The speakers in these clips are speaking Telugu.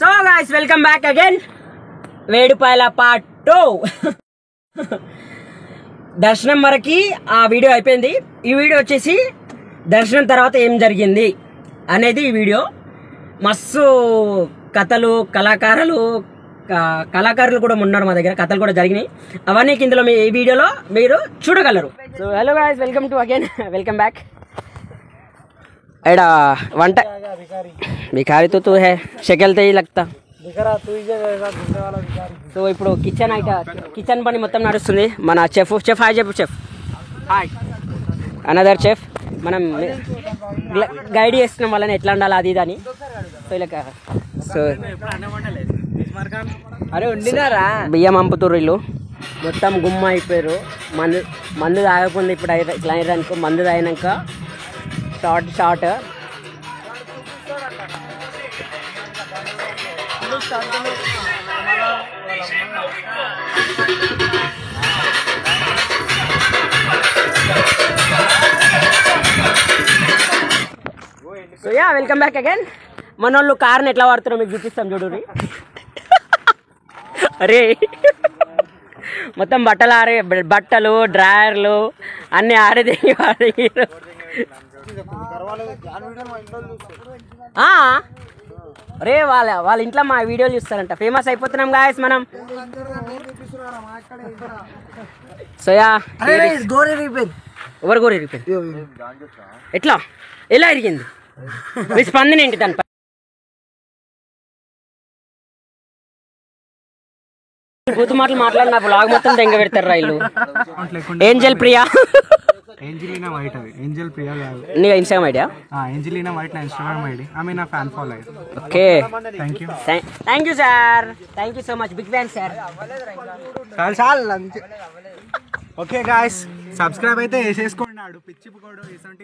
So guys welcome back again Edupayala part 2. దర్శనం వరకు ఆ వీడియో అయిపోయింది. ఈ వీడియో వచ్చేసి దర్శనం తర్వాత ఏం జరిగింది అనేది ఈ వీడియో. మస్తు కథలు కళాకారులు కూడా ఉన్నారు మా దగ్గర, కథలు కూడా జరిగినాయి. అవన్నీ ఇందులో ఈ వీడియోలో మీరు చూడగలరు. So hello guys, welcome to again, welcome back. एडा वंट भिखारी तो है शक्ल तो ही लगता. సో ఇప్పుడు కిచెన్ పని మొత్తం నడుస్తుంది. మన చెఫ్ హాయ్ చెప్పు. Chef hi, another chef. మనం గైడ్ చేస్తున్నాం వాళ్ళని ఎట్లా ఉండాలి అది ఇది అని. సో ఇలా సో అరే ఉండినారా బియ్యం పంపుతుర్రు వీళ్ళు. మొత్తం గుమ్మ అయిపోయారు. మందు తాగకుండా ఇప్పుడు ఇట్లా అనుకో, మందు తాగినాక short so yeah welcome back again. మన వాళ్ళు కార్ని ఎట్లా వాడుతున్నారో మీకు చూపిస్తాం చూడండి. అరే మొత్తం బట్టలు డ్రాయర్లు అన్నీ ఆరేది వాడేరు. రే వాళ్ళ ఇంట్లో మా వీడియోలు చూస్తారంట. ఫేమస్ అయిపోతున్నాం గాయస్ మనం. సోయా ఎవరు గోరి ఎట్లా ఎలా ఇరిగింది మీ స్పందన ఏంటి దానిపై? కూతు మాటలు మాట్లాడిన బ్లాగ్ మొత్తం దెంగ పెడతారు రైలు. ఏంజల్ ప్రియా ఏంజెలినా వైట్, అది ఏంజెల్ ప్రియా కాదు. నీ ఇన్స్టాగ్రామ్ ఐడియా? ఏంజెలినా వైట్ నా ఇన్స్టాగ్రామ్ ఐడి. ఆమె నా fan follower. Okay, thank you sir. Thank you so much. Big fan sir. Okay guys, subscribe అయితే వేసేసుకోండి. ఆడు పిచ్చిపోడు ఇటువంటి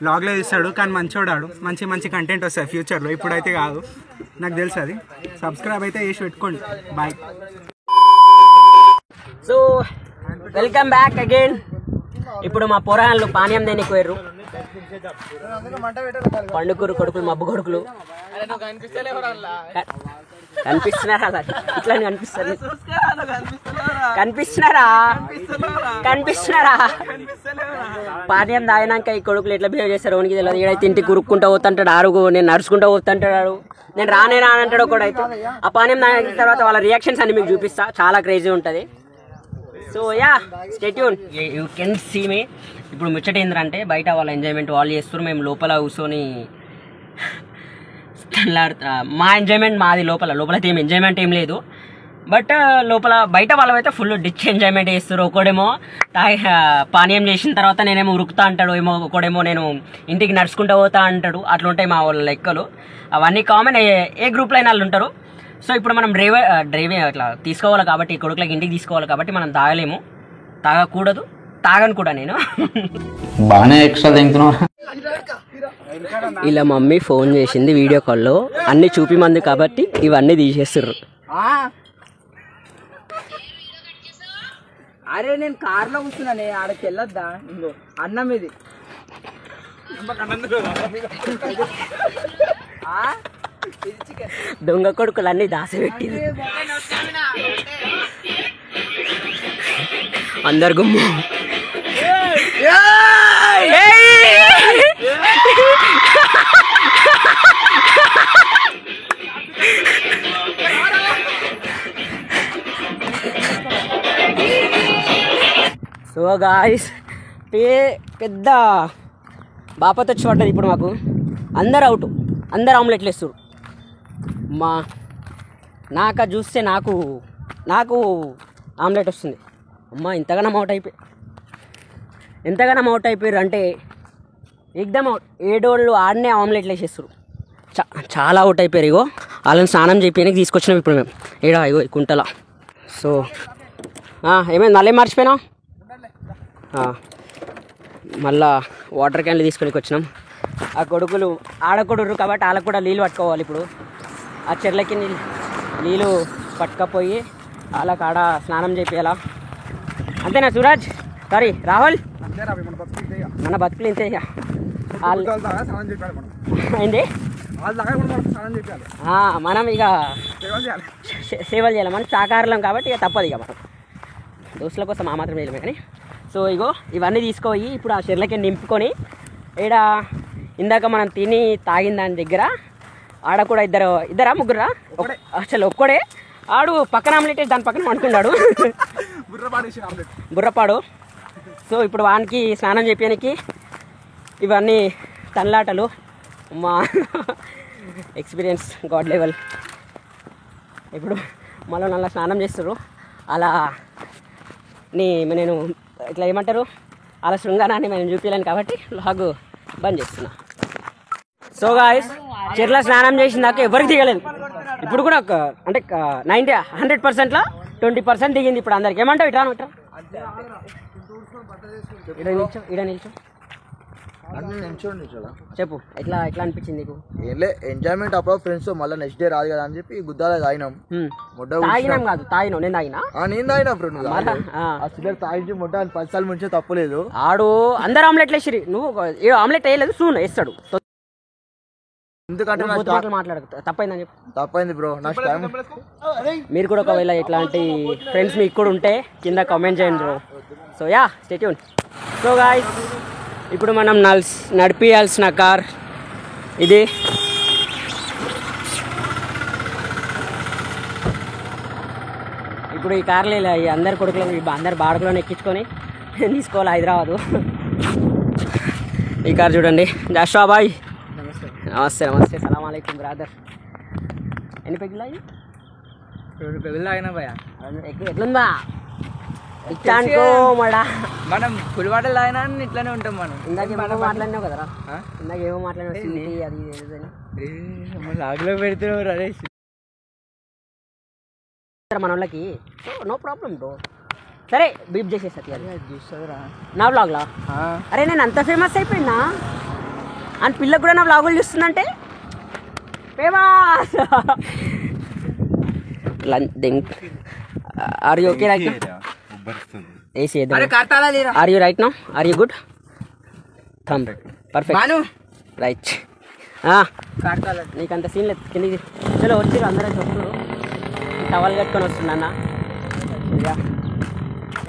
బ్లాగ్లో ఇస్తాడు, కానీ మంచోడాడు. మంచి కంటెంట్ వస్తాయి ఫ్యూచర్లో, ఇప్పుడైతే కాదు, నాకు తెలుసు అది. సబ్స్క్రైబ్ అయితే వేసి పెట్టుకోండి. Bye. So welcome back again. ఇప్పుడు మా పోరాళ్ళు పానీయం దేనికి పోయారు. పండుకూరు కొడుకులు, మబ్బు కొడుకులు కనిపిస్తున్నారా? ఇట్లా కనిపిస్తున్నారా? పానీయం తాగినాక ఈ కొడుకులు ఎట్లా బిహేవ్ చేస్తారు ఓనికి తెలియదు. ఏడైతే ఇంటికి కురుక్కుంటూ పోతుంటాడు, ఆరుగు నేను నడుచుకుంటూ పోతుంటాడు, నేను రానంటాడు ఒకడైతే. ఆ పానీయం తాగిన తర్వాత వాళ్ళ రియాక్షన్స్ అన్ని మీకు చూపిస్తా, చాలా క్రేజీ ఉంటుంది. So ya stay tune, you can see me. ఇప్పుడు ముచ్చట ఏంటంటే బయట వాళ్ళ ఎంజాయ్మెంట్ వాళ్ళు చేస్తారు, మేము లోపల కూర్చొని మా ఎంజాయ్మెంట్ మాది. లోపల అయితే ఏం ఎంజాయ్మెంట్ ఏం లేదు, బట్ లోపల బయట వాళ్ళైతే ఫుల్ డిచ్ ఎంజాయ్మెంట్ చేస్తారు. ఒకడేమో పానీయం చేసిన తర్వాత నేనేమో ఉరుకుతా అంటాడు, ఒకడేమో నేను ఇంటికి నడుచుకుంటూ పోతా అంటాడు. అట్లా ఉంటాయి మా వాళ్ళ లెక్కలు. అవన్నీ కామన్, ఏ గ్రూప్లో అయినా వాళ్ళు ఉంటారు. సో ఇప్పుడు మనం డ్రైవింగ్ అట్లా తీసుకోవాలి కాబట్టి, ఈ కొడుకులకి ఇంటికి తీసుకోవాలి కాబట్టి మనం తాగలేము, తాగకూడదు, తాగను కూడా నేను. బాగానే ఎక్స్ట్రా తింటున్నా. ఇలా మమ్మీ ఫోన్ చేసింది వీడియో కాల్లో, అన్ని చూపిమంది కాబట్టి ఇవన్నీ తీసేస్తారు. అరే నేను కార్లో కూర్చున్నానే, ఆడకి వెళ్ళొద్దా? ఇంకో అన్నం ఇది దొంగ కొడుకులు అన్ని దాచిపెట్టింది. అందరు గుమ్ము. సో గాయ్స్, పెద్ద బాపత్ వచ్చి పడ్డది ఇప్పుడు మాకు. అందరు అవుట్, అందరు ఆమ్లెట్లు వేస్తారు. నాకు చూస్తే నాకు ఆమ్లెట్ వస్తుంది. అమ్మ ఎంతగానో అవుట్ అయిపోయారు అంటే ఎగ్దమ్ అవుట్. 7 వాళ్ళు ఆడనే ఆమ్లెట్లు వేసేస్తారు. చాలా అవుట్ అయిపోయారు. ఇగో వాళ్ళని స్నానం చేయడానికి తీసుకొచ్చినాం ఇప్పుడు మేము ఇగో ఈ కుంటల. సో ఏమైంది, మళ్ళీ మర్చిపోయినా? మళ్ళా వాటర్ క్యాన్లు తీసుకొని వచ్చినాం. ఆ కొడుకులు ఆడకూడరు కాబట్టి వాళ్ళకు కూడా నీళ్ళు పట్టుకోవాలి. ఇప్పుడు ఆ చెర్లకి నీళ్ళు పట్టుకపోయి వాళ్ళకి ఆడ స్నానం చేయాలా. అంతేనా సూరజ్? సారీ రాహుల్, మన బతుకులు ఇంతే. ఇక అయింది వాళ్ళ దగ్గర కూడా మనకు స్నానం చేయాలి, మనం ఇక సేవలు చేయాలి. సేవలు చేయాలి, మనం శాకాహారం కాబట్టి ఇక తప్పదు ఇక మనం దోస్తుల కోసం ఆ మాత్రం చేయలేమే కానీ. సో ఇగో ఇవన్నీ తీసుకుపోయి ఇప్పుడు ఆ చెర్లకి నింపుకొని ఈడ ఇందాక మనం తిని తాగిన దాని దగ్గర ఆడ కూడా ఇద్దరా ముగ్గురా అసలు ఒక్కడే ఆడు పక్కన ఆమ్లెట్ వేసి దాని పక్కన వండుకున్నాడు బుర్రపాడు. సో ఇప్పుడు వానికి స్నానం చేయడానికి ఇవన్నీ తన్లాటలు మా ఎక్స్పీరియన్స్ గాడ్ లెవెల్. ఇప్పుడు మళ్ళీ నల్ల స్నానం చేస్తారు అలా నేను ఇట్లా ఏమంటారు అలా శృంగారాన్ని మేము చూపించలేను కాబట్టి లాగు బంద్ చేస్తున్నా. సో గాయ్స్ చెర్ల స్నానం చేసిన దాకా ఎవరికి దిగలేదు. ఇప్పుడు కూడా అంటే 100%లో 20% దిగింది ఇప్పుడు అందరికి. ఏమంటావు ఇట్రా ఇడ నిల్చో చెప్పు ఎట్లా అనిపించింది నీకు? ఏంలే ఎంజాయ్మెంట్ అప్పుడు ఫ్రెండ్స్ మళ్ళీ నెక్స్ట్ డే రాదు కదా అని చెప్పి గుద్దాల తాగినాం. తాగినాం కాదు తాగినావు నేను తాగినా ఫ్రెండ్ తాగించి మొట్ట 10 సార్లు ముంచే తప్పలేదు. ఆడు అందరు ఆమ్లెట్లు వేసిరి, నువ్వు ఆమ్లెట్ వేయలేదు సూన్ వేస్తాడు. ఎందుకంటే మాట్లాడదు తప్పైందని చెప్పి తప్పైంది బ్రో. నెక్స్ట్ టైం మీరు కూడా ఒకవేళ ఇట్లాంటి ఫ్రెండ్స్ మీకు కూడా ఉంటే కింద కామెంట్ చేయండి bro. So ya stay tune. So guys ఇప్పుడు మనం నడిపియాల్సిన కార్ ఇది. ఇప్పుడు ఈ కార్లో అందరి కొడుకులను అందరి బాడుకులను ఎక్కించుకొని తీసుకోవాలి హైదరాబాదు. ఈ కార్ చూడండి. జాషువా బాయ్ నమస్తే సలాం అలైకుం బ్రదర్. ఎన్ని పెగ్గులు అయ్యి? 2 పెగులు అయినా భయ. ఎట్లుందా ఇచ్చానుకో మడా మనం ఫుల్ వాటర్ తాగినా ఇట్లానే ఉంటాం మనం. ఇందాక ఏమో మాట్లాడినావు కదరా, ఇందాక ఏమో మాట్లాడినావు అది లాగ్లో పెడుతున్నావు అదే మన వాళ్ళకి. So no problem bro. సరే బీప్ చేసేసా చూస్తుందిరా నా బ్లాగ్లా. అరే నేను అంత ఫేమస్ అయిపోయినా అని పిల్లకు కూడా నా బ్లాగులు చూస్తుందంటే famous. Are you okay right now? ఏసీ are you right now? Are you good? థమ్ పర్ఫెక్ట్ రైట్. నీకు అంత సీన్ లేదు కిందికి. చలో వచ్చారు అందరూ చెప్తున్నారు. టవల్ కట్టుకొని వస్తున్నా.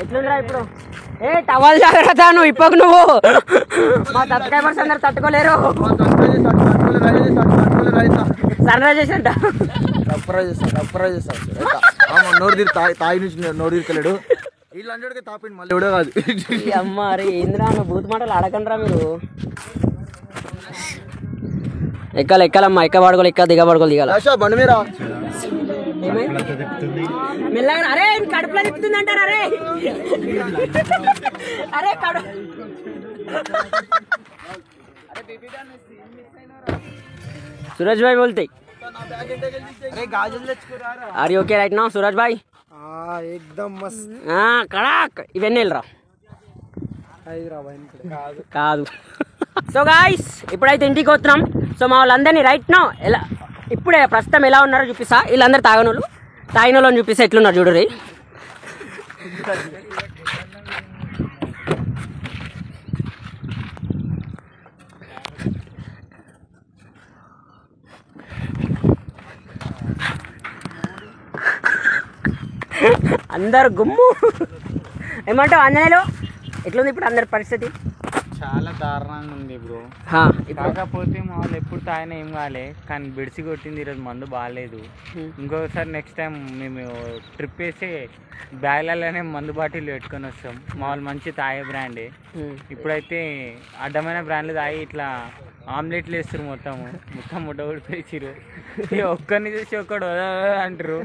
ఎట్లుందిరా ఇప్పుడు? ఏ టవల్ జాగ్రత్త నువ్వు ఇప్పకు. నువ్వు మా సబ్స్క్రైబర్స్ అందరు తట్టుకోలేరు. సన్ రైజ్ చేసంట నోరు తాగి నుంచి నోరు తీర్చలేడు. వీళ్ళందరికీ తాపిండి మళ్ళీ ఎవడో కాదు. అమ్మ అరే ఏంద్రా నువ్వు బూత్ మాటలు అడగండిరా మీరు. ఎక్కాలమ్మా ఎక్క పడుకోవాలి దిగ పడుకోవాలి దిగాల బండి మీద మెల్లగా. అరే కడుపులో తిప్పుతుంది అంటారు. అరే सूरज भाई बोलते are you okay right now Suraj भाई? एकदम मस्त కడాక్ ఇవన్నీ వెళ్ళరా కాదు. సో గాయ్స్ ఇప్పుడైతే ఇంటికి వస్తున్నాం. సో మా వాళ్ళందరినీ రైట్ నౌ ఎలా ఇప్పుడే ప్రస్తుతం ఎలా ఉన్నారో చూపిస్తా. వీళ్ళందరూ తాగినోళ్ళని చూపిస్తా ఎట్లున్నారు చూడరి. అందరు గుమ్ము. ఏమంటావు ఆంజనేయులు? ఎట్లుంది ఇప్పుడు అందరి పరిస్థితి? చాలా దారుణంగా ఉంది బ్రో. కాకపోతే మా వాళ్ళు ఎప్పుడు తాగినా ఏం కాలే, కానీ బిడిసి కొట్టింది ఈరోజు మందు బాగాలేదు. ఇంకొకసారి నెక్స్ట్ టైం మేము ట్రిప్ వేసి బ్యాగ్లలోనే మందు బాటిల్ పెట్టుకొని వస్తాం. మా వాళ్ళు మంచి తాగే బ్రాండే. ఇప్పుడైతే అడ్డమైన బ్రాండ్లు తాగి ఇట్లా ఆమ్లెట్లు వేస్తారు. మొత్తం ముట్ట ఊడిపోయిరు. ఒక్కరిని చూసి ఒక్కడు అంటారు.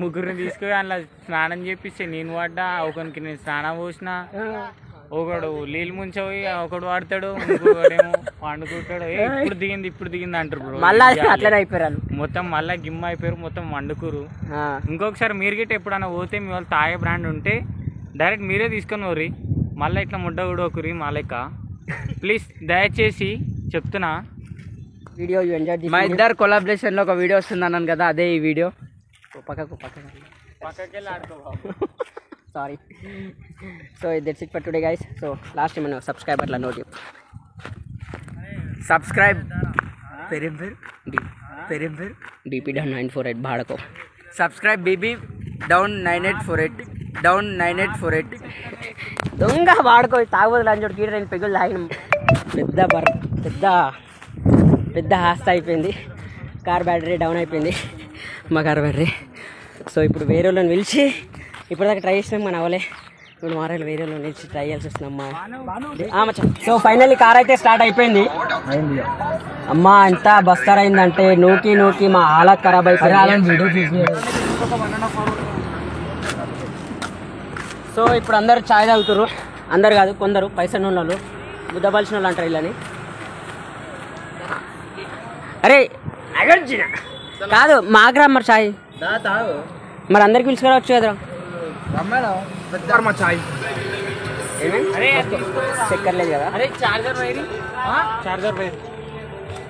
ముగ్గురిని తీసుకొని అలా స్నానం చేపిస్తే నేను పడ్డా, ఒకరికి నేను స్నానం పోసిన, ఒకడు నీళ్ళు ముంచోయి ఒకడు వాడతాడు, ఇంకొకడేమో వండుకుంటాడు. ఇప్పుడు దిగింది అంటారు బ్రో. మొత్తం మళ్ళీ గిమ్ అయిపోయారు, మొత్తం వండుకురు. ఇంకొకసారి మీరు గిట్ట ఎప్పుడన్నా పోతే మీ వాళ్ళు తాగే బ్రాండ్ ఉంటే డైరెక్ట్ మీరే తీసుకొని పోరి. మళ్ళీ ఇట్లా ముడ్డ కూడా ఒకరి మా లెక్క. ప్లీజ్ దయచేసి చెప్తున్నా. వీడియో మా ఇద్దరు కొలాబరేషన్ లో ఒక వీడియో వస్తుంది అన్నాను కదా, అదే ఈ వీడియో. పక్కకెళ్ళి ఆడుకో. Sorry. So that's it for today guys. So last మనం సబ్స్క్రైబర్ల నోట్ సబ్స్క్రైబ్ డీపీ డౌన్ 948 బాడకో. సబ్స్క్రైబ్ బీబీ డౌన్ 9848 డౌన్ 9848. దొంగ వాడుకో తాగబోదు లంచోడు కీడ నేను పెగులు తాగిన పెద్ద హాస్త అయిపోయింది. కార్ బ్యాటరీ డౌన్ అయిపోయింది మా కార్ బ్యాటరీ. సో ఇప్పుడు వేరే వాళ్ళని పిలిచి ఇప్పటిదాకా ట్రై చేసినాం మన అవలే 2 వారాలు వేరే వాళ్ళని పిలిచి ట్రై చేయాల్సి వస్తుందమ్మా. సో ఫైనల్లీ కార్ అయితే స్టార్ట్ అయిపోయింది అమ్మా. ఎంత బస్తర్ అయిందంటే నూకి మా హాలత్ ఖరాబ్ అయిపోయింది. సో ఇప్పుడు అందరు ఛాయ్ తాగుతారు. అందరు కాదు, కొందరు పైసలు ఉన్న వాళ్ళు, ముద్దపలిసిన వాళ్ళు అంటారు ఇళ్ళని. అరే అగర్జిన కాదు మాకు రమ్మరు ఛాయ్, మరి అందరికి పిలుచుకోవచ్చు కదా. చక్కెర లేదు కదా. అరే చార్జర్ వైర్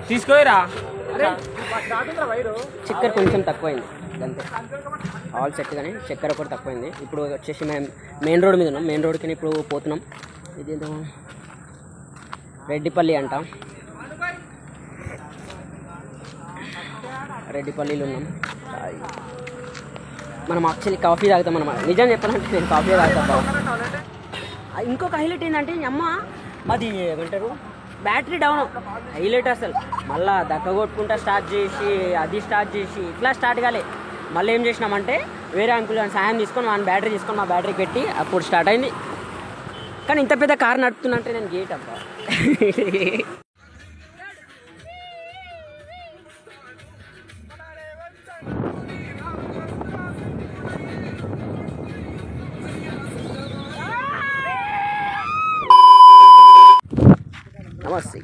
తీసుకోరా. చక్కెర కొంచెం తక్కువైంది అంతే, ఆల్ సెట్ కానీ చక్కెర ఒకటి తక్కువైంది. ఇప్పుడు వచ్చేసి మేము మెయిన్ రోడ్ మీద ఉన్నాం. మెయిన్ రోడ్కి ఇప్పుడు పోతున్నాం. ఇదేదో రెడ్డిపల్లి అంటాం, రెడ్డిపల్లిలో ఉన్నాం. మనం యాక్చువల్లీ కాఫీ తాగుతాం అన్నమాట. నిజం చెప్పాలంటే నేను కాఫీ తాగుతాను. ఇంకొక హైలైట్ ఏంటంటే అమ్మ మాది ఏమంటారు బ్యాటరీ డౌన్. హైలైట్ అసలు మళ్ళీ దక్క కొట్టుకుంటా స్టార్ట్ చేసి ఇట్లా స్టార్ట్ కాలే. మళ్ళీ ఏం చేసినామంటే వేరే అంకుల్ సాయం తీసుకొని మన బ్యాటరీ తీసుకొని మా బ్యాటరీ పెట్టి అప్పుడు స్టార్ట్ అయింది. కానీ ఇంత పెద్ద కారు నడుపుతున్నంటే నేను గేట్ అబ్బా. నమస్తే.